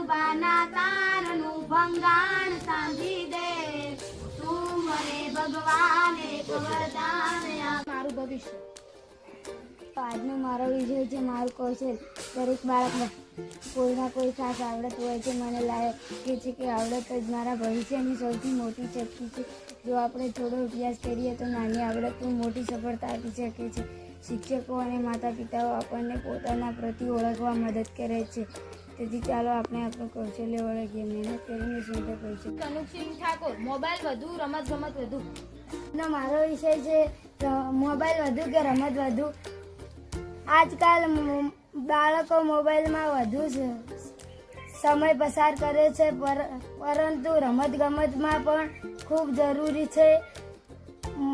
બાના તારનું ભંગાણ સાંભળી દે, તું મને ભગવાને વરદાન આપ. મારું ભવિષ્ય. આજનો મારો વિષય છે મારું કૌશલ. દરેક બાળકને કોઈના કોઈ ખાસ આવડત હોય છે. મને લાગે છે કે આવડત જ મારા ભવિષ્યની સૌથી મોટી શક્તિ છે. જો આપણે થોડો અભ્યાસ કરીએ તો નાની આવડત મોટી સફળતા આપી શકે છે. શિક્ષકો અને માતા પિતાઓ આપણને પોતાના પ્રતિ ઓળખવા મદદ કરે છે. તેથી ચાલો આપણે આપણું કૌશલ્ય ઓળખીએ, મહેનત કરીને સુંદર કરી શકીએ. કનુસિંહ ઠાકોર. મોબાઈલ વધુ, રમત ગમત વધુ. મારો વિષય છે મોબાઈલ વધુ કે રમત વધુ. આજકાલ બાળકો મોબાઈલમાં વધુ સમય પસાર કરે છે, પરંતુ રમત ગમતમાં પણ ખૂબ જરૂરી છે.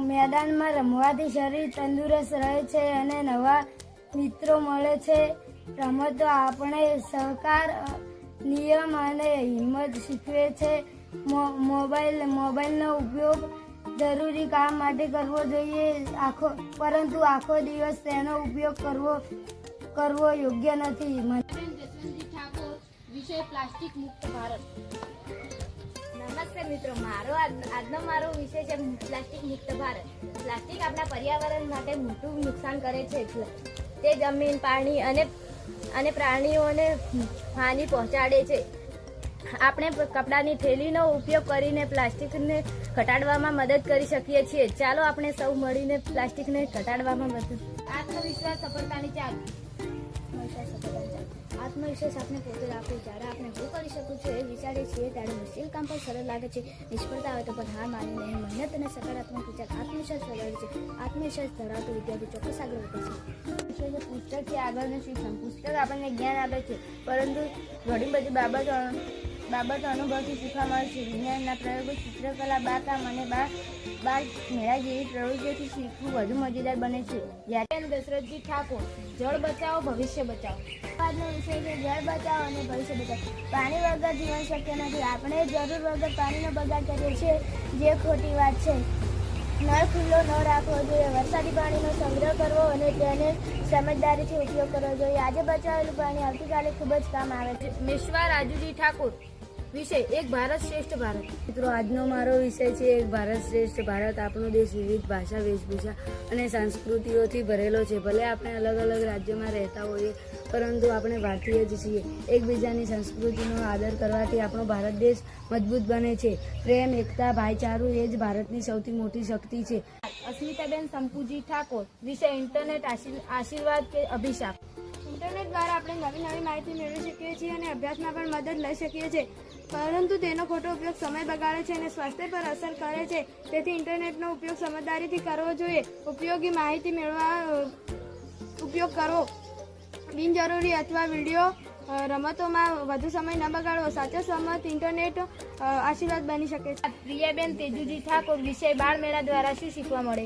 મેદાનમાં રમવાથી શરીર તંદુરસ્ત રહે છે અને નવા મિત્રો મળે છે. રમતો આપણે સહકાર, નિયમ અને હિંમત શીખવે છે. મોબાઈલનો ઉપયોગ જરૂરી કામ માટે કરવો જોઈએ, પરંતુ આખો દિવસ તેનો ઉપયોગ કરવો યોગ્ય નથી. જસવંતજી ઠાકોર. વિષય પ્લાસ્ટિક મુક્ત ભારત. નમસ્તે મિત્રો, આજનો મારો વિષય છે પ્લાસ્ટિક મુક્ત ભારત. પ્લાસ્ટિક આપણા પર્યાવરણ માટે મોટું નુકસાન કરે છે. તે જમીન, પાણી અને પ્રાણીઓને હાનિ પહોંચાડે છે. આપણે કપડાની થેલીનો ઉપયોગ કરીને પ્લાસ્ટિકને ઘટાડવામાં મદદ કરી શકીએ છીએ. ચાલો આપણે સૌ મળીને પ્લાસ્ટિકને ઘટાડવામાં મદદ. આત્મવિશ્વાસ સફળતાની ચાલ. આત્મવિશ્વાસ આપણે પોતે રાખવું. જ્યારે આપણે હું કરી શકું છું એ વિચારીએ છીએ ત્યારે મુશ્કેલ કામ પણ સરળ લાગે છે. નિષ્ફળતા હોય તો પણ હાર માની નહીં. મહેનત અને સકારાત્મક વિચાર આત્મવિશ્વાસ વધારે છે. આત્મવિશ્વાસ ધરાવતો વિદ્યાર્થી ચોક્કસ આગળ વધે છે. પુસ્તકથી આગળનું શિક્ષણ. પુસ્તક આપણને જ્ઞાન આપે છે, પરંતુ ઘણી બધી બાબતો અનુભવથી શીખવા મળે છે. વિજ્ઞાનના પ્રયોગો, ચિત્રકલા, બાગકામ અને બાળ મેળા જેવી પ્રવૃત્તિઓથી શીખવું વધુ મજેદાર બને છે. દશરથજી ઠાકોર. જળ બચાવો, ભવિષ્ય બચાવો. આજનો વિષય છે જળ બચાવો અને ભવિષ્ય બચાવો. પાણી વગર જીવન શક્ય નથી. આપણે જરૂર વગર પાણીનો બગાડ કરીએ છીએ, જે ખોટી વાત છે. નળ ખુલ્લો ન રાખવો જોઈએ. વરસાદી પાણીનો સંગ્રહ કરવો અને તેને સમજદારીથી ઉપયોગ કરવો જોઈએ. આજે બચાવેલું પાણી આવતીકાલે ખૂબ જ કામ આવે છે. મેશ્વા રાજુજી ઠાકોર. વિષય એક ભારત શ્રેષ્ઠ ભારત. મિત્રો, આજનો મારો વિષય છે એક ભારત શ્રેષ્ઠ ભારત. આપણો દેશ વિવિધ ભાષા, વેશભૂષા અને સંસ્કૃતિઓથી ભરેલો છે. ભલે આપણે અલગ અલગ રાજ્યોમાં રહેતા હોઈએ, પરંતુ આપણે ભારતીય જ છીએ. એકબીજાની સંસ્કૃતિનો આદર કરવાથી આપણો ભારત દેશ મજબૂત બને છે. પ્રેમ, એકતા, ભાઈચારું એ જ ભારતની સૌથી મોટી શક્તિ છે. અસ્મિતાબેન સંપુજી ઠાકોર. વિષય ઇન્ટરનેટ આશીર્વાદ કે અભિશાપ. ઇન્ટરનેટ દ્વારા આપણે નવી નવી માહિતી મેળવી શકીએ છીએ અને અભ્યાસમાં પણ મદદ લઈ શકીએ છીએ, પરંતુ તેનો ખોટો ઉપયોગ સમય બગાડે છે અને સ્વાસ્થ્ય પર અસર કરે છે. તેથી ઇન્ટરનેટનો ઉપયોગ સમજદારીથી કરવો જોઈએ. ઉપયોગી માહિતી મેળવવા ઉપયોગ કરવો. બિનજરૂરી અથવા વિડીયો રમતોમાં વધુ સમય ન બગાડવો. સાચો સમત ઇન્ટરનેટ આશીર્વાદ બની શકે છે. પ્રિયાબેન તેજુજી ઠાકોર. વિષય બાળમેળા દ્વારા શું શીખવા મળે?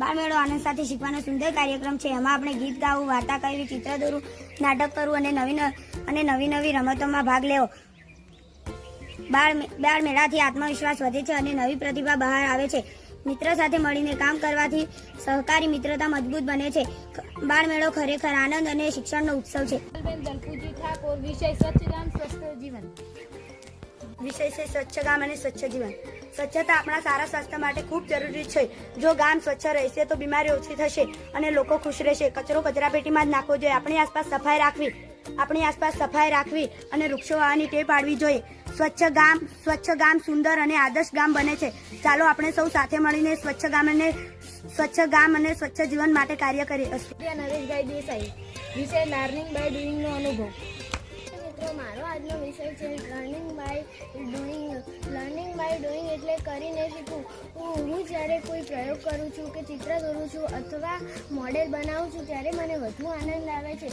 બાળમેળો આનંદ સાથે શીખવાનો સુંદર કાર્યક્રમ છે. એમાં આપણે ગીત ગાવું, વાર્તા કહેવી, ચિત્ર દોરવું, નાટક કરવું અને નવી રમતોમાં ભાગ લેવો. બાળ મેળાથી આત્મવિશ્વાસ વધે છે અને નવી પ્રતિભા બહાર આવે છે. મિત્રો સાથે મળીને કામ કરવાથી સહકારી મિત્રતા મજબૂત બને છે. બાળમેળો ખરેખર આનંદ અને શિક્ષણનો ઉત્સવ છે. દલપુજી ઠાકોર. વિષય સ્વચ્છ ગામ સ્વસ્થ જીવન. વિષય છે સ્વચ્છ ગામ અને સ્વચ્છ જીવન. સ્વચ્છતા આપણા સારા સ્વાસ્થ્ય માટે ખૂબ જરૂરી છે. જો ગામ સ્વચ્છ રહેશે તો બીમારી ઓછી થશે અને લોકો ખુશ રહેશે. કચરો કચરાપેટીમાં જ નાખવો જોઈએ. આપણી આસપાસ સફાઈ રાખવી અને વૃક્ષો વાવવાની ટેવ પાડવી જોઈએ. સ્વચ્છ ગામ સુંદર અને આદર્શ ગામ બને છે. ચાલો આપણે સૌ સાથે મળીને સ્વચ્છ ગામ અને સ્વચ્છ જીવન માટે કાર્ય કરીએ. નરેશભાઈ દેસાઈ. વિષય લર્નિંગ બાય ડુઈંગ નો અનુભવ. મિત્રો, મારો આજનો વિષય છે લર્નિંગ બાય ડુઈંગ એટલે કરીને શીખવું. હું જ્યારે કોઈ પ્રયોગ કરું છું કે ચિત્ર દોરું છું અથવા મોડેલ બનાવું છું ત્યારે મને વધુ આનંદ આવે છે.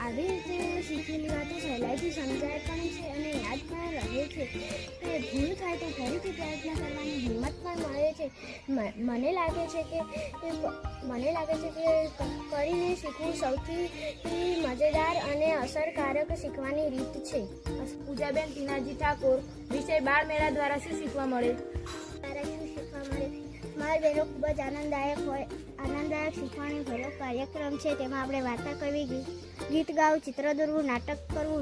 આવી રીતે શીખેલી વાતો સહેલાઈથી સમજાય પણ છે અને યાદ પણ રહે છે. ભૂલ થાય તો ફરીથી પ્રયત્ન કરવાની હિંમત પણ મળે છે. મને લાગે છે કે કરીને શીખવું સૌથી મજેદાર અને અસરકારક શીખવાની રીત છે. પૂજાબેન ટીનાજી ઠાકોર. વિષય બાળમેળા દ્વારા શું શીખવા મળે? મારા બહેનો ખૂબ જ આનંદદાયક શીખવાનો ભર્યો કાર્યક્રમ છે. તેમાં આપણે વાર્તા કરવી, ગીત ગાવું, ચિત્ર દોરવું, નાટક કરવું,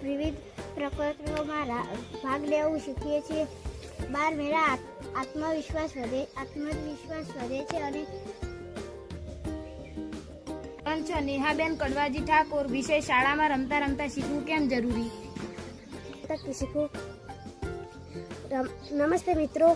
વિવિધ પ્રવૃત્તિઓમાં ભાગ લેવું શીખીએ છીએ. બાર મેળા આત્મવિશ્વાસ વધે છે અને પંચ નેહાબેન કડવાજી ઠાકોર વિષય શાળામાં રમતા રમતા શીખવું કેમ જરૂરી? શીખવું. નમસ્તે મિત્રો,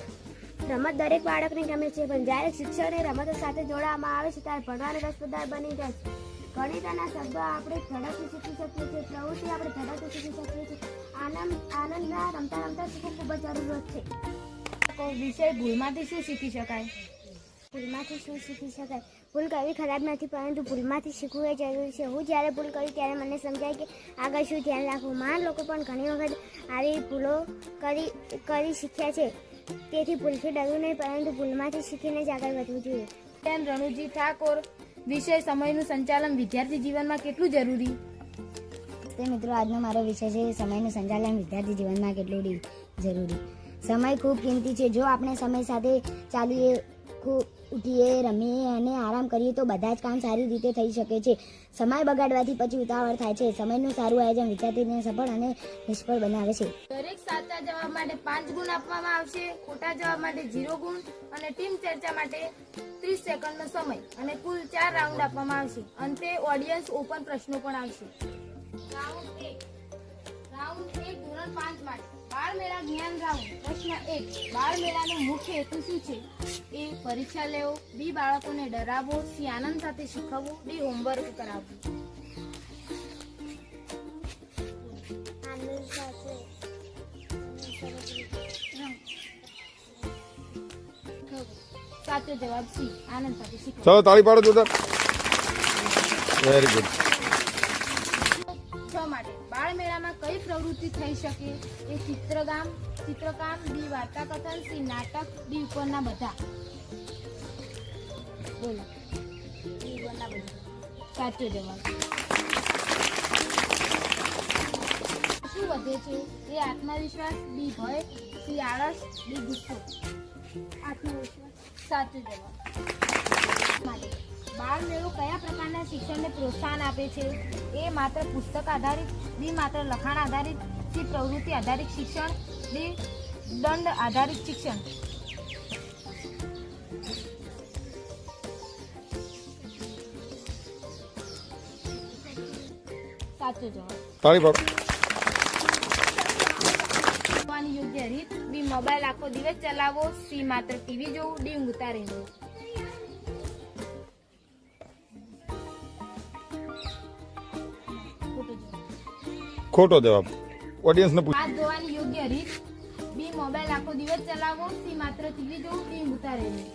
રમત દરેક બાળકને ગમે છે, પણ જ્યારે શિક્ષણને રમતો સાથે જોડવામાં આવે છે ત્યારે ભણવાનું રસપ્રદ બની જાય છે. ગણિતના શબ્દો આપણે ઝડપથી શીખી શકીએ છીએ, પ્રવૃત્તિ આપણે ઝડપથી શીખી શકીએ છીએ. આનંદના રમતા રમતા શીખવું ખૂબ જ જરૂરત છે. વિષય ભૂલમાંથી શું શીખી શકાય? ભૂલમાંથી શું શીખી શકાય? ભૂલ કરવી ખરાબ નથી, પરંતુ ભૂલમાંથી શીખવું એ જરૂરી છે. હું જ્યારે ભૂલ કરું ત્યારે મને સમજાય કે આગળ શું ધ્યાન રાખવું. મહાન લોકો પણ ઘણી વખત આવી ભૂલો કરી શીખ્યા છે. તેથી ભૂલથી ડરવું નહીં, પરંતુ ભૂલમાંથી શીખીને જ આગળ વધવું જોઈએ. બેન રણુજી ઠાકોર વિષય સમયનું સંચાલન વિદ્યાર્થી જીવનમાં કેટલું જરૂરી? તે મિત્રો, આજનો મારો વિષય છે સમયનું સંચાલન વિદ્યાર્થી જીવનમાં કેટલું જરૂરી. સમય ખૂબ કિંમતી છે. જો આપણે સમય સાથે ચાલીએ, ઉઠીએ, રમીએ અને આરામ કરીએ તો બધા જ કામ સારી રીતે થઈ શકે છે. સમય બગાડવાથી પછી ઉતાવળ થાય છે. સમયનું સારું આયોજન વિદ્યાર્થીને સફળ અને નિષ્ફળ બનાવે છે. દરેક સાચા જવાબ માટે 5 ગુણ આપવામાં આવશે, ખોટા જવાબ માટે 0 ગુણ અને ટીમ ચર્ચા માટે 30 સેકન્ડનો સમય અને કુલ 4 રાઉન્ડ આપવામાં આવશે. અંતે ઓડિયન્સ ઓપન પ્રશ્નો પણ આવશે. રાઉન્ડ 1 ધોરણ 5 માટે બાળ મેળા જ્ઞાન રાઉન્ડ. પ્રશ્ન 1, બાળ મેળાનો મુખ્ય હેતુ શું છે? એ પરીક્ષા લેવો, બી બાળકોને ડરાવવો, સી આનંદ સાથે શીખવવું, ડી હોમવર્ક કરાવવું. સાચો જવાબ સી, આનંદ સાથે શીખવવું. ચલો તાળી પાડો જોરદાર. Very good. 6 માટે બાળ મેળામાં કઈ પ્રવૃત્તિ થઈ શકે? એ ચિત્રકામ, બી વાર્તા કથન, સી નાટક, ડી ઉપરના બધા. બોલો. સાચો જવાબ. શું વધે છે? એ આત્મવિશ્વાસ, બી ભય, સી આળસ, ડી ગુસ્સો. આત્મવિશ્વાસ. સાચો જવાબ. માટે બાળ મેળો કયા પ્રકારના શિક્ષણને પ્રોત્સાહન આપે છે? એ માત્ર પુસ્તક આધારિત, બી માત્ર લખાણ આધારિત, સી પ્રવૃત્તિ આધારિત શિક્ષણ, ડી દંડ આધારિત શિક્ષણ. સાચો જવાબ. તાળી પાડો. જોવાની યોગ્ય રીત, બી મોબાઈલ આખો દિવસ ચલાવવો, સી માત્ર ટીવી જોવું, ડી ઊંઘતા રહેવું. ખોટો જવાબ. ઓડિયન્સને પૂછ. હાથ ધોવાની યોગ્ય રીત, બી મોબાઈલ આખો દિવસ ચલાવવો, સી માત્ર ટીવી જોવું, ડી ઊંઘતા રહેવું.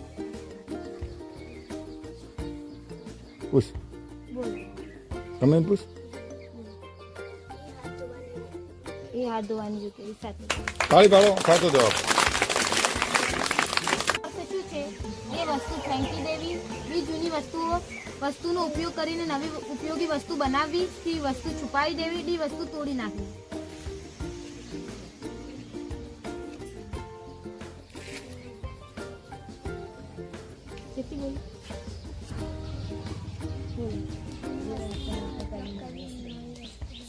પૂછ. બોલો. તમે પૂછ. એ હાથ ધોવાની યોગ્ય રીત. સાચું. તાળી પાડો. સાચો જવાબ. શું છે? એ વસ્તુ ફેંકી દેવી, બી જૂની વસ્તુનો ઉપયોગ કરીને નવી ઉપયોગી વસ્તુ બનાવવી, સી વસ્તુ છુપાવી દેવી, ડી વસ્તુ તોડી નાખવી. કેટલી બોલી?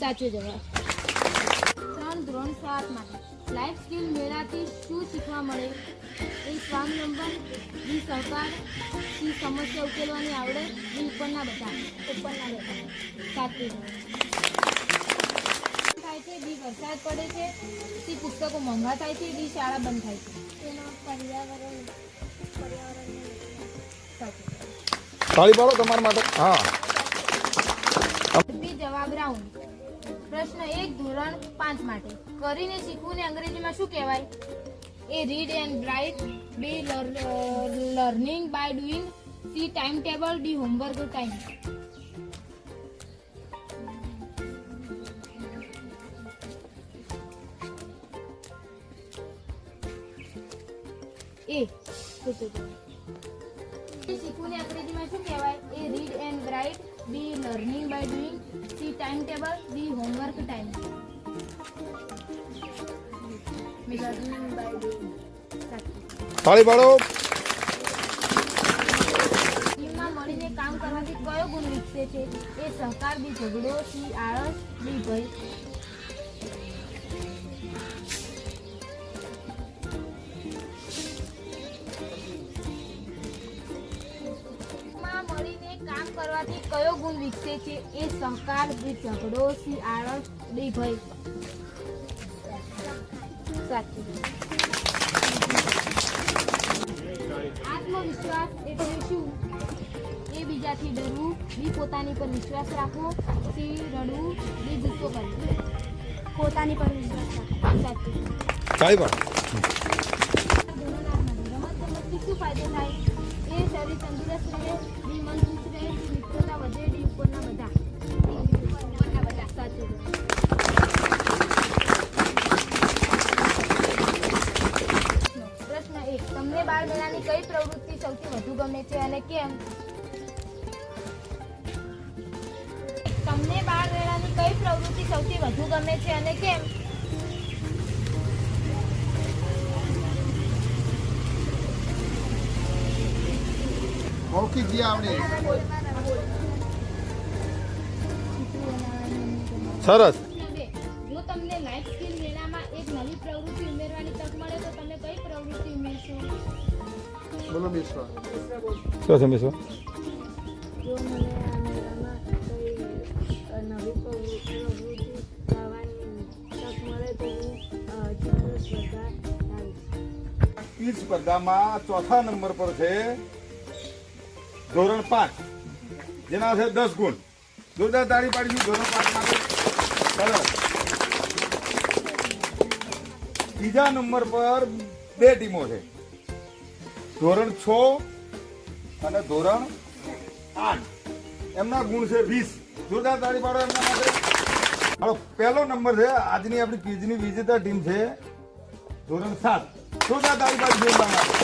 સાચો જવાબ. 3 ધોરણ 7 માટે લાઈફ સ્કિલ મેળાથી શું શીખવા મળે? એ સ્વાવલંબન, બી સહકાર, સી સમસ્યા ઉકેલવાની આવડત, ડી ઉપરના બધા. સાચું જવાબ. થાય છે, બી વરસાદ પડે છે, સી પુસ્તકો મોંઘા થાય છે, ડી શાળા બંધ થાય છે. સાચું. તાળી પાડો તમારા માટે. હા. બી જવાબ રાઉન્ડ. પ્રશ્ન 1 ધોરણ 5 માટે કરીને શીખવું ને અંગ્રેજીમાં શું કહેવાય? A read and write, B learning by doing, C time table, D homework time. એ શીખવું ને અંગ્રેજીમાં શું કહેવાય? A read and write, B learning by doing, C time table, D homework time. તાળી પાડો. ટીમમાં મળીને કામ કરવાથી કયો ગુણ વિકસે છે? એ સહકાર, બી ઝઘડો, સી આળસ, ડી ભય. માં મળીને કામ કરવાથી કયો ગુણ વિકસે છે? એ સહકાર, બી ઝઘડો, સી આળસ, ડી ભય. સાચું. આત્મવિશ્વાસ એટલે શું? એ બીજાથી ડરવું, બી પોતાની પર વિશ્વાસ રાખવો, સી રડવું, ડી ગુસ્સો કરવો. પોતાની પર વિશ્વાસ રાખો. સાચું. તાળી પાડો. રમતગમતથી શું ફાયદો થાય? એ શરીર તંદુરસ્ત રહે, બી મન ખુશ રહે, મિત્રતા વધે, ડી ઉપરના બધા. સાચું. પ્રશ્ન 1. તમને બાળમેળાની કઈ પ્રવૃત્તિ સૌથી વધુ ગમે છે અને કેમ? તમને બાળમેળાની કઈ પ્રવૃત્તિ સૌથી વધુ ગમે છે અને કેમ? મૌખિક જે આવડે. સરસ. પ્રશ્ન 2. જો તમને લાઈફ સ્કિલ મેળામાં એક નવી પ્રવૃત્તિ ઉમેરવાની તક મળે તો તમે કઈ પ્રવૃત્તિ ઉમેરશો? બોલો મિશ્રા. શું છે મિશ્રા? જો મને આ મેળામાં કંઈ નવી પ્રવૃત્તિ કરવાની તક મળે તો હું ચિત્ર સ્પર્ધા લાવીશ. ઈ સ્પર્ધામાં ચોથા નંબર પર છે ધોરણ 5, જેના છે 10 ગુણ. જોરદાર તાળી પાડીશું ધોરણ 5 માટે. સરસ. બીજા નંબર પર 2 ટીમો છે, ધોરણ 6 અને ધોરણ 8. એમના ગુણ છે 20. જોરદાર તાળી પાડો એમના માટે. હવે પહેલો નંબર છે આજની આપણી ક્વિઝની વિજેતા ટીમ છે ધોરણ 7. જોરદાર તાળી પાડીશું એમના માટે.